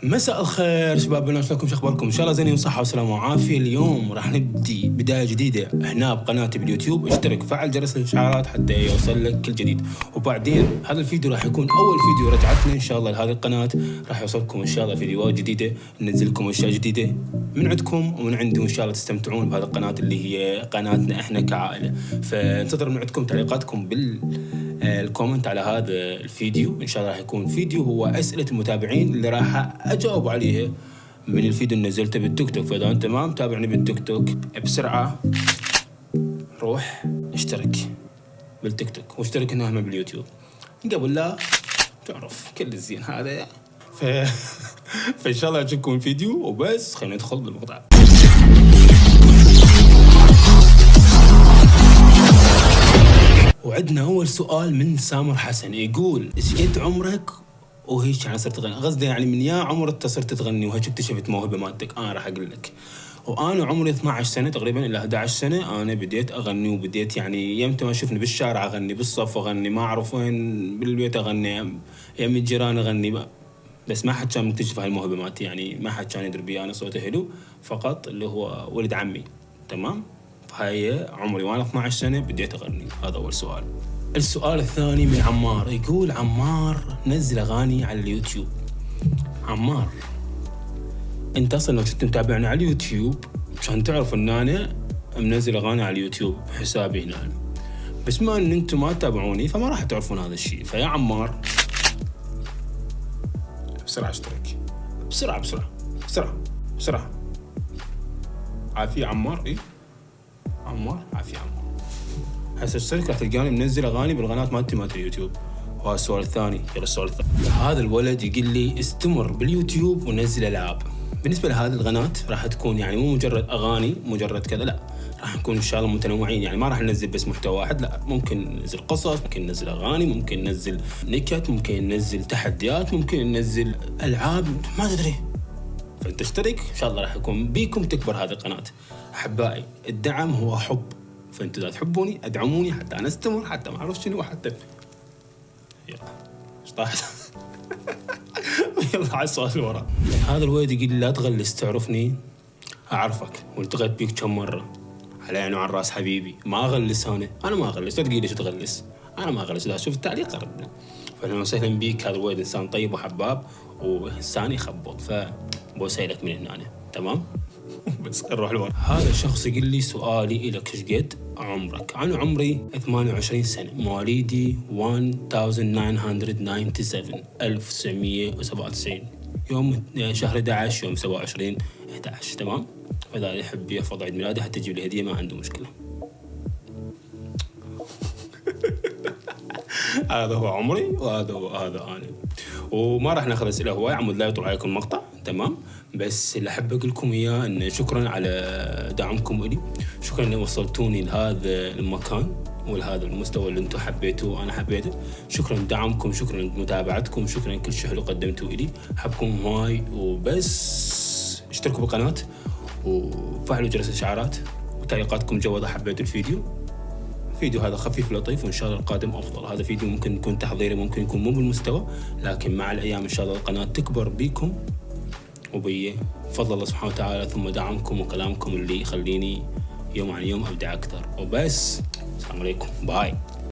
مساء الخير شبابنا، شلونكم؟ شو اخباركم؟ ان شاء الله زين وصحة وسلامة وعافية. اليوم راح نبدي بداية جديدة هنا بقناتي باليوتيوب. اشترك، فعل جرس الاشعارات حتى يوصل لك كل جديد. وبعدين هذا الفيديو راح يكون اول فيديو رجعتنا ان شاء الله لهذه القناة. راح يوصلكم ان شاء الله فيديوهات جديدة، ننزل لكم اشياء جديدة من عندكم ومن عندي، وان شاء الله تستمتعون بهذه القناة اللي هي قناتنا احنا كعائلة. فانتظر من عندكم تعليقاتكم الكومنت على هذا الفيديو. ان شاء الله راح يكون فيديو هو اسئله المتابعين اللي راح اجاوب عليها من الفيديو اللي نزلته بالتيك توك. فاذا انت ما متابعني بالتيك توك بسرعه روح اشترك بالتيك توك واشترك هنا هم باليوتيوب قبل لا تعرف كل الزين هذا. فان شاء الله يعجبكم الفيديو وبس. خلينا ندخل بالمقطع. وعندنا أول سؤال من سامر حسن يقول إيش قد عمرك وهيك يعني صرت تغني؟ قصدي يعني من يا عمر أنت صرت تغني وهيك اكتشفت موهبة مالتك؟ أنا راح أقول لك. وأنا عمري 12 سنة تقريبا إلى 11 سنة أنا بديت أغني، وبديت يعني يمتى ما شفني بالشارع أغني، بالصف أغني، ما أعرف وين بالبيت أغني، يم الجيران أغني بس ما حد كان مكتشف هاي الموهبة مالتي. يعني ما حد كان يدري بي أنا صوته حلو، فقط اللي هو ولد عمي. تمام؟ هاي عمري وانا 12 سنة بديت أغني. هذا أول سؤال. السؤال الثاني من عمار يقول عمار نزل أغاني على اليوتيوب. عمار أنت أصلا لو كنت متابعني على اليوتيوب عشان تعرف أن أنا منزل أغاني على اليوتيوب بحسابي هنا، بس ما أن أنتم ما تتابعوني فما راح تعرفون هذا الشيء. فيا عمار بسرعة اشترك، بسرعة بسرعة بسرعة بسرعة. عافية عمار. إيه عمار عافية عمار. هسه اشترك راح تلقاني منزل اغاني بالقناه مالتي مالت اليوتيوب. وهذا السؤال الثاني. يلا السؤال الثاني. هذا الولد يقول لي استمر باليوتيوب ونزل العاب. بالنسبه لهذه القناه راح تكون يعني مو مجرد اغاني مجرد كذا، لا، راح نكون ان شاء الله متنوعين. يعني ما راح ننزل بس محتوى واحد، لا، ممكن ننزل قصص، ممكن ننزل اغاني، ممكن ننزل نكت، ممكن ننزل تحديات، ممكن ننزل العاب، ما تدري. فانت اشترك ان شاء الله راح يكون بيكم تكبر هذه القناه. احبائي الدعم هو حب، فانتوا اذا تحبوني ادعموني حتى انا استمر، حتى ما اعرف شنو، حتى يلا ايش طاحت. يلا على السؤال اللي وراه. هذا الولد يقول لي لا تغلس، تعرفني اعرفك والتقيت بيك كم مره، على عيني وعلى راس حبيبي. ما اغلس انا ما اغلس. لا تقول لي شو تغلس، انا ما اغلس. اذا شوف التعليق ردنا. فاهلا وسهلا بيك. هذا الولد انسان طيب وحباب وانسان يخبط، فبوسيلك من هنا. تمام. بس نروح لورا. هذا الشخص يقول لي سؤالي لك ايش قد عمرك؟ انا عمري 28 سنه، مواليدي 1997 يوم شهر 11 يوم 27/11. تمام. فاذا يحب يحفظ عيد ميلاده حتى يجيب لي هديه ما عنده مشكله. هذا هو عمري وهذا انا. وما راح ناخذ اسئله هواي عمود لا يطول عليكم المقطع. تمام. بس اللي احب اقول لكم اياه ان شكرا على دعمكم الي، شكرا ان وصلتوني لهذا المكان ولهذا المستوى اللي انتم حبيتوه وانا حبيته. شكرا لدعمكم، شكرا لمتابعتكم، شكرا لكل شيء حلو قدمتوه الي. احبكم هواي. وبس اشتركوا بالقناه وفعلوا جرس الاشعارات وتعليقاتكم جوده حبيتوا الفيديو هذا خفيف لطيف، وان شاء الله القادم افضل. هذا فيديو ممكن يكون تحضيري، ممكن يكون مو بالمستوى، لكن مع الايام ان شاء الله القناه تكبر بيكم وبفضل الله سبحانه وتعالى، ثم دعمكم وكلامكم اللي يخليني يوم عن يوم ابدع اكثر. وبس. السلام عليكم. باي.